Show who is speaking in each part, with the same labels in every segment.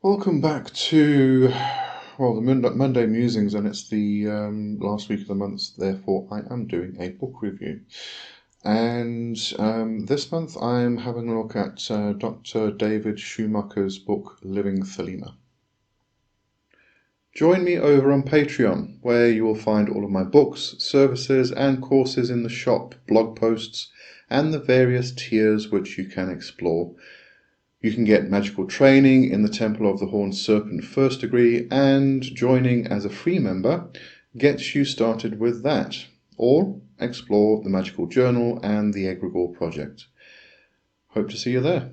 Speaker 1: Welcome back to, the Monday Musings, and it's the last week of the month, therefore I am doing a book review. And this month I'm having a look at Dr. David Shoemaker's book, Living Thelema. Join me over on Patreon, where you will find all of my books, services, and courses in the shop, blog posts, and the various tiers which you can explore. You can get magical training in the Temple of the Horned Serpent First Degree, and joining as a free member gets you started with that, or explore the Magical Journal and the Egregore Project. Hope to see you there.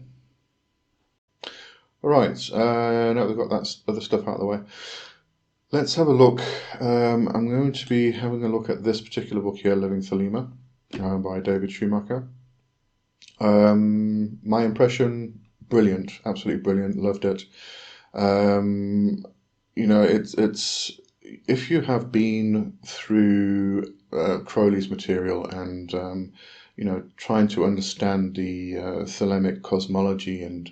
Speaker 1: Alright, now we've got that other stuff out of the way, let's have a look. I'm going to be having a look at this particular book here, Living Thelema, by David Shoemaker. My impression: brilliant, absolutely brilliant, loved it. It's if you have been through Crowley's material and trying to understand the Thelemic cosmology and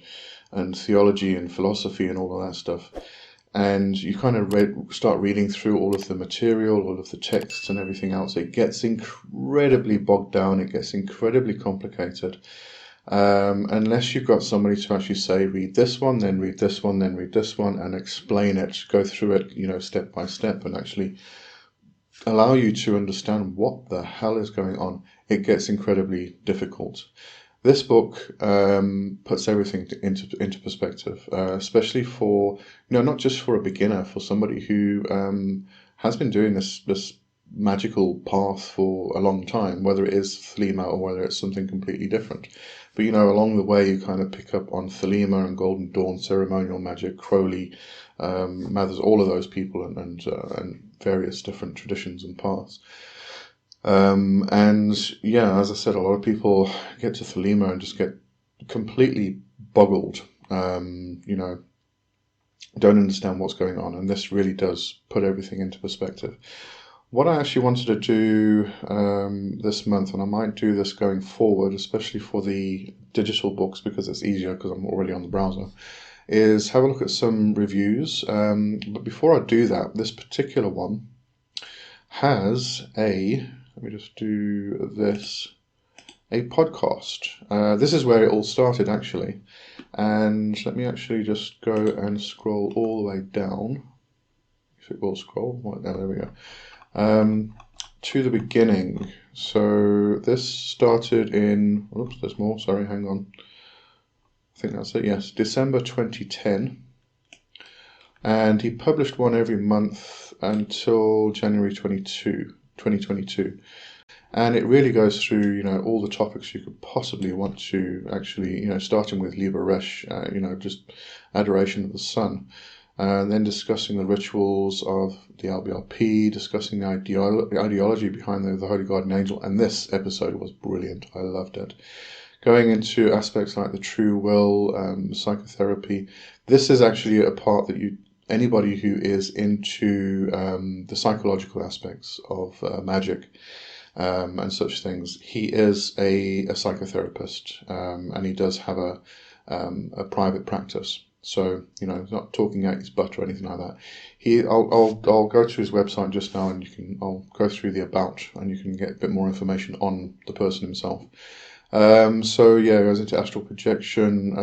Speaker 1: theology and philosophy and all of that stuff, and you kind of start reading through all of the material, all of the texts and everything else, it gets incredibly bogged down, it gets incredibly complicated. Unless you've got somebody to actually say, read this one, then read this one, then read this one, and explain it, go through it, step by step, and actually allow you to understand what the hell is going on, it gets incredibly difficult. This book puts everything into perspective, especially for, not just for a beginner, for somebody who has been doing this magical path for a long time, whether it is Thelema or whether it's something completely different. But along the way you kind of pick up on Thelema and Golden Dawn, ceremonial magic, Crowley, Mathers, all of those people, and various different traditions and paths. As I said, a lot of people get to Thelema and just get completely boggled, don't understand what's going on, and this really does put everything into perspective. What I actually wanted to do this month, and I might do this going forward, especially for the digital books because it's easier because I'm already on the browser, is have a look at some reviews. But before I do that, this particular one has let me just do this, a podcast. This is where it all started, actually. And let me actually just go and scroll all the way down. If it will scroll. Right, there we go. To the beginning. So this started in, oops, there's more, sorry, hang on. I think that's it, yes, December 2010. And he published one every month until January 2022. And it really goes through, all the topics you could possibly want to actually, starting with Liber Resh, just adoration of the sun. And then discussing the rituals of the LBRP, discussing the ideology behind the Holy Guardian Angel, and this episode was brilliant. I loved it. Going into aspects like the true will, psychotherapy. This is actually a part that anybody who is into the psychological aspects of magic and such things, he is a psychotherapist, and he does have a private practice. So, he's not talking out his butt or anything like that. I'll go to his website just now, and I'll go through the about, and you can get a bit more information on the person himself. It goes into astral projection,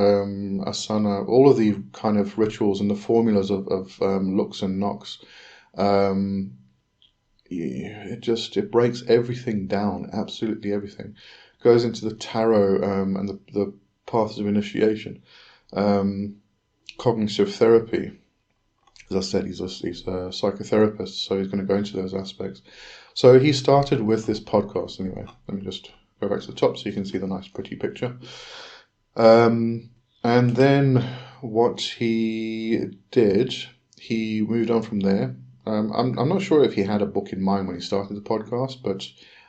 Speaker 1: asana, all of the kind of rituals and the formulas of looks and knocks. It breaks everything down, absolutely everything. Goes into the tarot and the paths of initiation. Cognitive therapy. As I said, he's a psychotherapist, so he's going to go into those aspects. So he started with this podcast anyway. Let me just go back to the top so you can see the nice pretty picture. And then what he did, he moved on from there. I'm not sure if he had a book in mind when he started the podcast, but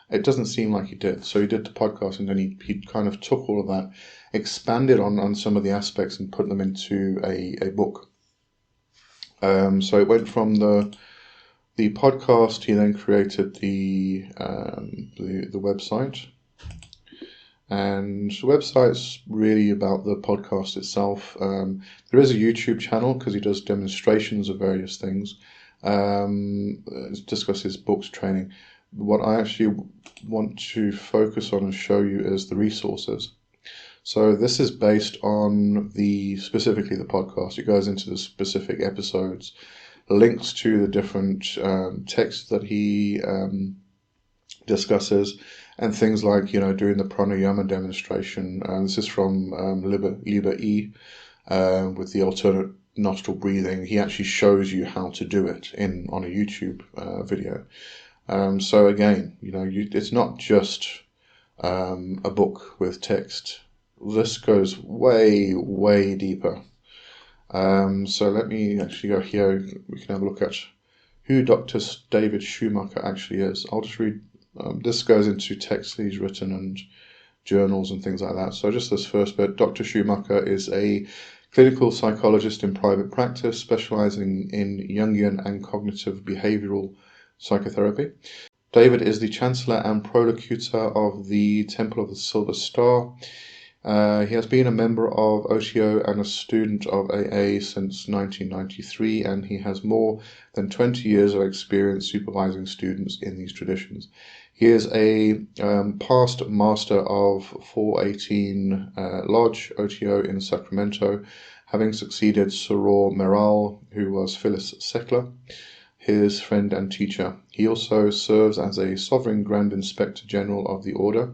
Speaker 1: it doesn't seem like he did. So he did the podcast, and then he kind of took all of that, expanded on some of the aspects, and put them into a book. So it went from the podcast. He then created the website, and the website's really about the podcast itself. There is a YouTube channel because he does demonstrations of various things. Discusses books, training. What I actually want to focus on and show you is the resources. So this is based on specifically the podcast. It goes into the specific episodes, links to the different texts that he discusses, and things like, doing the pranayama demonstration. This is from Liber E, with the alternate nostril breathing. He actually shows you how to do it on a YouTube video. So again, it's not just a book with text. This goes way, way deeper. So let me actually go here. We can have a look at who Dr. David Shoemaker actually is. I'll just read. This goes into texts he's written and journals and things like that. So just this first bit. Dr. Shoemaker is a clinical psychologist in private practice, specializing in Jungian and cognitive behavioral psychotherapy. David is the Chancellor and Prolocutor of the Temple of the Silver Star. He has been a member of OTO and a student of AA since 1993, and he has more than 20 years of experience supervising students in these traditions. He is a past master of 418 Lodge, OTO in Sacramento, having succeeded Soror Meral, who was Phyllis Seckler, his friend and teacher. He also serves as a Sovereign Grand Inspector General of the Order.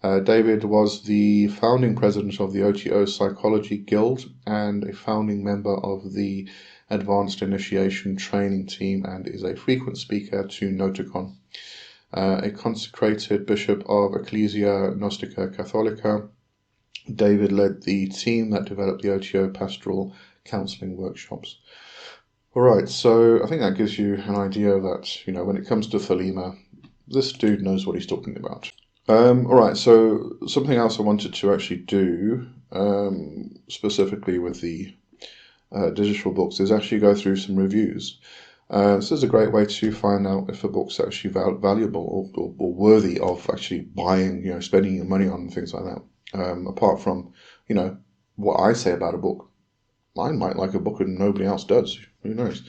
Speaker 1: David was the founding president of the OTO Psychology Guild and a founding member of the Advanced Initiation Training Team, and is a frequent speaker to Noticon. A consecrated bishop of Ecclesia Gnostica Catholica, David led the team that developed the OTO pastoral counseling workshops. Alright, so I think that gives you an idea that, when it comes to Thelema, this dude knows what he's talking about. Alright, so something else I wanted to actually do, specifically with the digital books, is actually go through some reviews. This is a great way to find out if a book's actually valuable or worthy of actually buying, spending your money on, things like that. Apart from, what I say about a book. I might like a book and nobody else does. Who knows?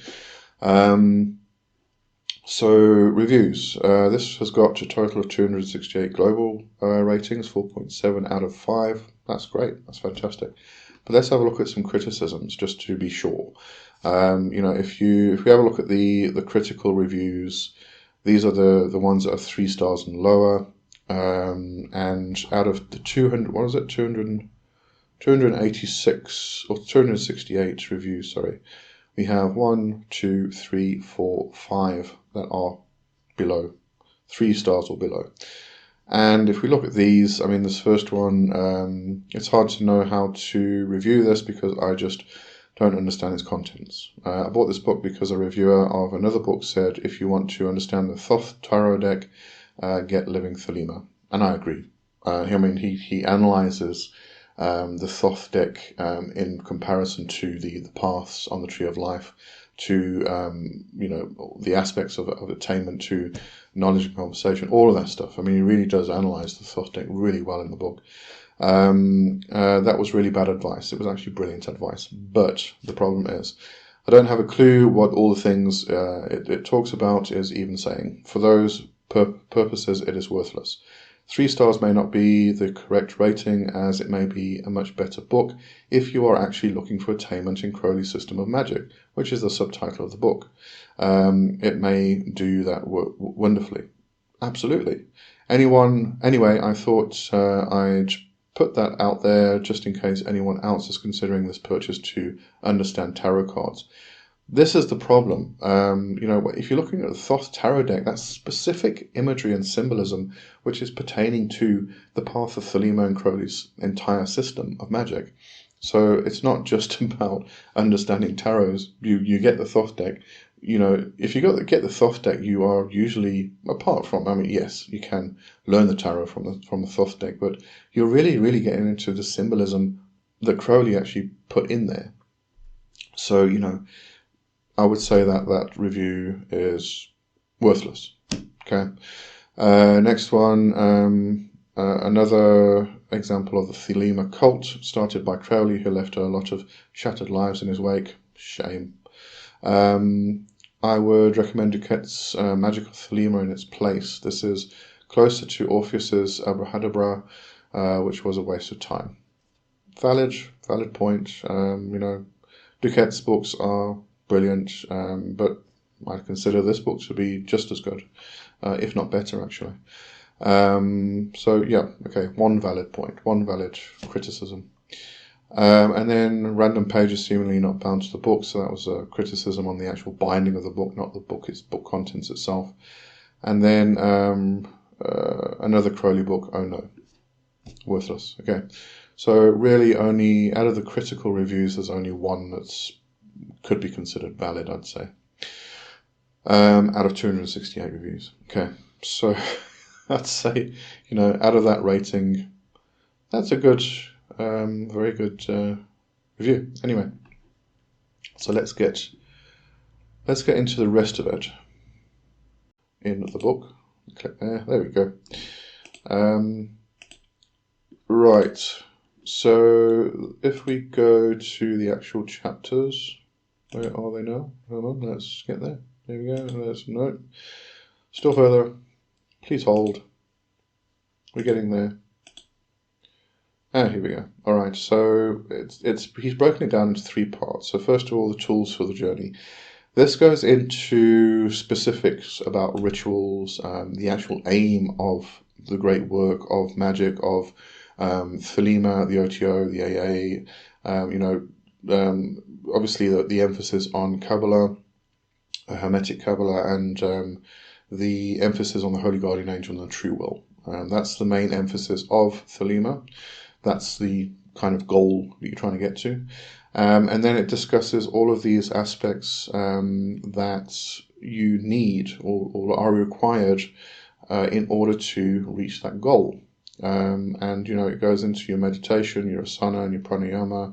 Speaker 1: So reviews. This has got a total of 268 global ratings, 4.7 out of 5. That's great. That's fantastic. But let's have a look at some criticisms just to be sure. If we have a look at the critical reviews, these are the ones that are 3 stars and lower. And out of the 286 or 268 reviews, we have 1, 2, 3, 4, 5 that are below 3 stars or below. And if we look at these, this first one, it's hard to know how to review this because I just don't understand its contents. I bought this book because a reviewer of another book said, if you want to understand the Thoth Tarot deck, get Living Thelema. And I agree. He analyzes the Thoth deck in comparison to the paths on the Tree of Life, to the aspects of attainment, to knowledge and conversation, all of that stuff. He really does analyze the Thoth deck really well in the book. That was really bad advice. It was actually brilliant advice, but the problem is I don't have a clue what all the things it talks about is even saying. For those purposes, it is worthless. 3 stars may not be the correct rating, as it may be a much better book if you are actually looking for attainment in Crowley's system of magic, which is the subtitle of the book. It may do that wonderfully. Absolutely. Anyway, I thought I'd put that out there just in case anyone else is considering this purchase to understand tarot cards. This is the problem. If you're looking at the Thoth Tarot deck, that's specific imagery and symbolism which is pertaining to the path of Thelema and Crowley's entire system of magic. So it's not just about understanding tarots. You get the Thoth deck. If you get the Thoth deck, you are usually, apart from, yes, you can learn the tarot from the Thoth deck, but you're really, really getting into the symbolism that Crowley actually put in there. So, I would say that review is worthless. Okay. Next one, another example of the Thelema cult, started by Crowley, who left a lot of shattered lives in his wake. Shame. I would recommend Duquette's Magical Thelema in its place. This is closer to Orpheus's Abrahadabra, which was a waste of time. Valid point. Duquette's books are brilliant, but I consider this book to be just as good, if not better, actually. One valid point, one valid criticism. And then random pages seemingly not bound to the book, so that was a criticism on the actual binding of the book, not the book, its book contents itself. And then another Crowley book, oh no, worthless. Okay, so really only, out of the critical reviews, there's only one that's could be considered valid, I'd say, out of 268 reviews. Okay, so I'd say, out of that rating, that's a good, very good review. Anyway, so let's get into the rest of it in the book. Click there. There we go. Right. So if we go to the actual chapters, where are they now? Hold on, let's get there. There we go. No. Still further. Please hold. We're getting there. Here we go. All right. So he's broken it down into 3 parts. So first of all, the tools for the journey. This goes into specifics about rituals, the actual aim of the great work of magic, of Thelema, the OTO, the AA. Obviously the emphasis on Kabbalah, Hermetic Kabbalah, and the emphasis on the Holy Guardian Angel and the True Will. That's the main emphasis of Thelema. That's the kind of goal that you're trying to get to. And then it discusses all of these aspects that you need or are required in order to reach that goal. It goes into your meditation, your asana and your pranayama,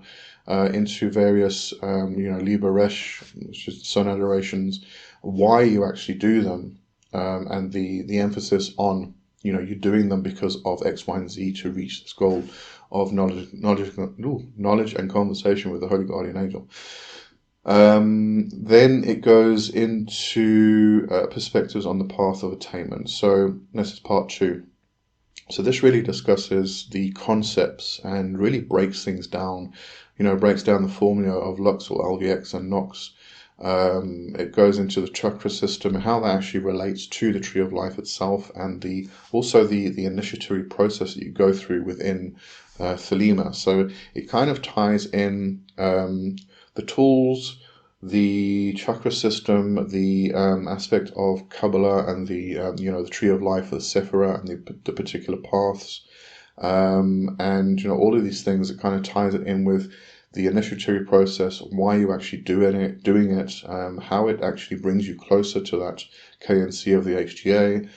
Speaker 1: into various, Liba Resh, which is sun adorations, why you actually do them, and the emphasis on, you're doing them because of X, Y, and Z to reach this goal of knowledge and conversation with the Holy Guardian Angel. Then it goes into perspectives on the path of attainment. So this is part 2. So this really discusses the concepts and really breaks things down. Breaks down the formula of Lux or LVX and Nox. It goes into the chakra system and how that actually relates to the Tree of Life itself, and also the initiatory process that you go through within Thelema. So it kind of ties in the tools, the chakra system, the aspect of Kabbalah, and the Tree of Life, the Sephirah, and the particular paths, and all of these things. It kind of ties it in with the initiatory process, why you actually doing it, how it actually brings you closer to that KNC of the HTA,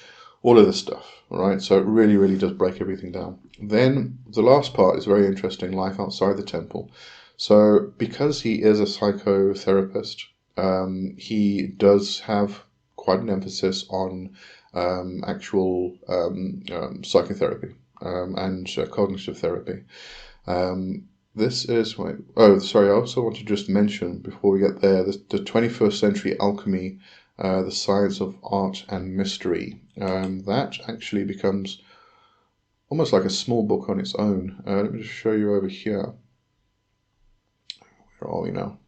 Speaker 1: all of this stuff. All right, so it really, really does break everything down. Then the last part is very interesting: life outside the temple. So because he is a psychotherapist, he does have quite an emphasis on actual psychotherapy and cognitive therapy. This is I also want to just mention before we get there, the 21st century alchemy, the science of art and mystery. That actually becomes almost like a small book on its own. Let me just show you over here. Where are we now?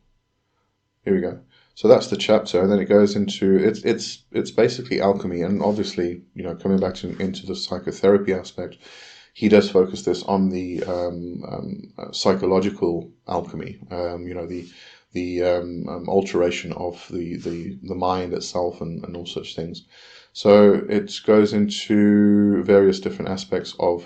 Speaker 1: Here we go. So that's the chapter, and then it goes into it's basically alchemy, and obviously coming back into the psychotherapy aspect, he does focus this on the psychological alchemy. The alteration of the mind itself and all such things. So it goes into various different aspects of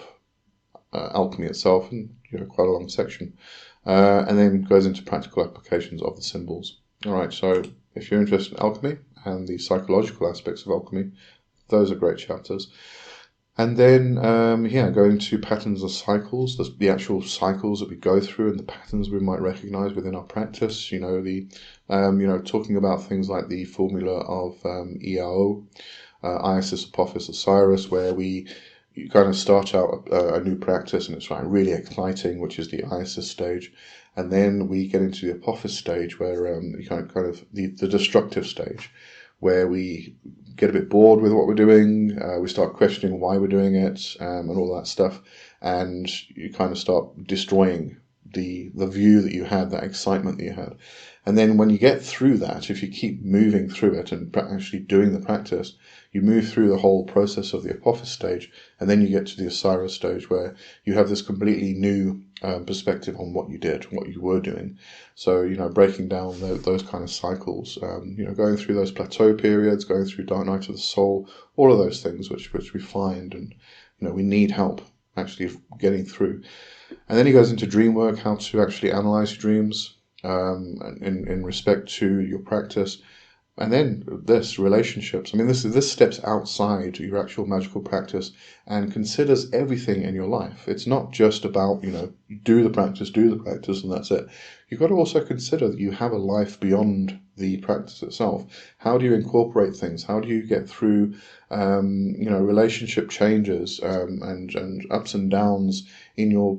Speaker 1: alchemy itself, and quite a long section, and then goes into practical applications of the symbols. All right, so if you're interested in alchemy and the psychological aspects of alchemy, those are great chapters. And then, going to patterns and cycles, the actual cycles that we go through and the patterns we might recognize within our practice. Talking about things like the formula of ERO, Isis, Apophis, Osiris, where we, you kind of start out a new practice, and it's like really exciting, which is the Isis stage, and then we get into the Apophis stage, where you kind of the destructive stage, where we get a bit bored with what we're doing, we start questioning why we're doing it, and all that stuff, and you kind of start destroying the view that you had, that excitement that you had. And then when you get through that, if you keep moving through it and actually doing the practice, you move through the whole process of the Apophis stage, and then you get to the Osiris stage, where you have this completely new perspective on what you did, what you were doing. So, breaking down those kind of cycles, going through those plateau periods, going through Dark Night of the Soul, all of those things which we find, and we need help actually getting through. And then he goes into dream work, how to actually analyze your dreams in respect to your practice. And then relationships. I mean, this steps outside your actual magical practice and considers everything in your life. It's not just about, do the practice, and that's it. You've got to also consider that you have a life beyond the practice itself. How do you incorporate things? How do you get through, relationship changes and ups and downs in your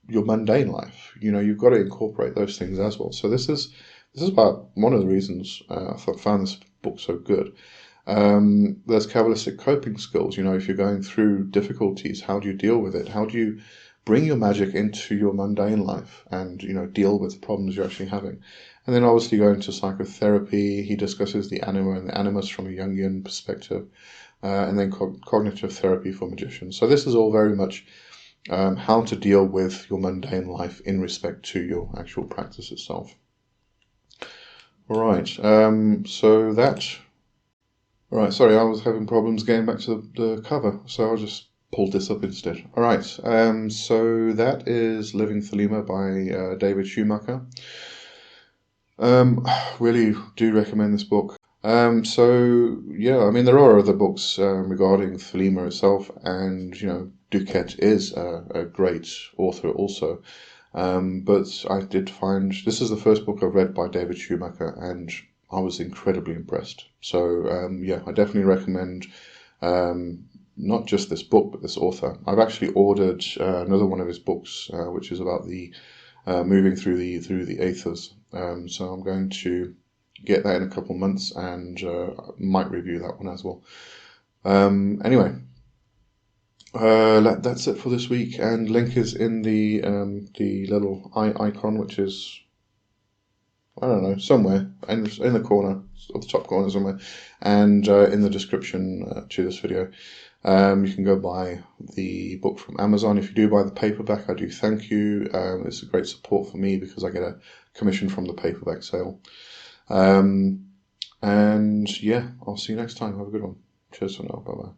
Speaker 1: mundane life? You've got to incorporate those things as well. So this is about one of the reasons I found this book so good. There's Kabbalistic coping skills. If you're going through difficulties, how do you deal with it? How do you bring your magic into your mundane life and, deal with the problems you're actually having? And then obviously going to psychotherapy, he discusses the anima and the animus from a Jungian perspective, and then cognitive therapy for magicians. So this is all very much how to deal with your mundane life in respect to your actual practice itself. Alright, so that... Alright, sorry, I was having problems getting back to the cover, so I'll just pull this up instead. Alright, so that is Living Thelema by David Shoemaker. Really do recommend this book. So, yeah, I mean, there are other books regarding Thelema itself, and, Duquette is a great author also. But I did find this is the first book I've read by David Shoemaker, and I was incredibly impressed. So yeah, I definitely recommend not just this book, but this author. I've actually ordered another one of his books, which is about the moving through the aethers. So I'm going to get that in a couple of months, and might review that one as well. Anyway. That's it for this week, and link is in the little icon, which is, I don't know, somewhere in the corner, or the top corner somewhere, and in the description to this video. You can go buy the book from Amazon. If you do buy the paperback, I do thank you. It's a great support for me because I get a commission from the paperback sale. And yeah, I'll see you next time. Have a good one. Cheers for now. Bye bye.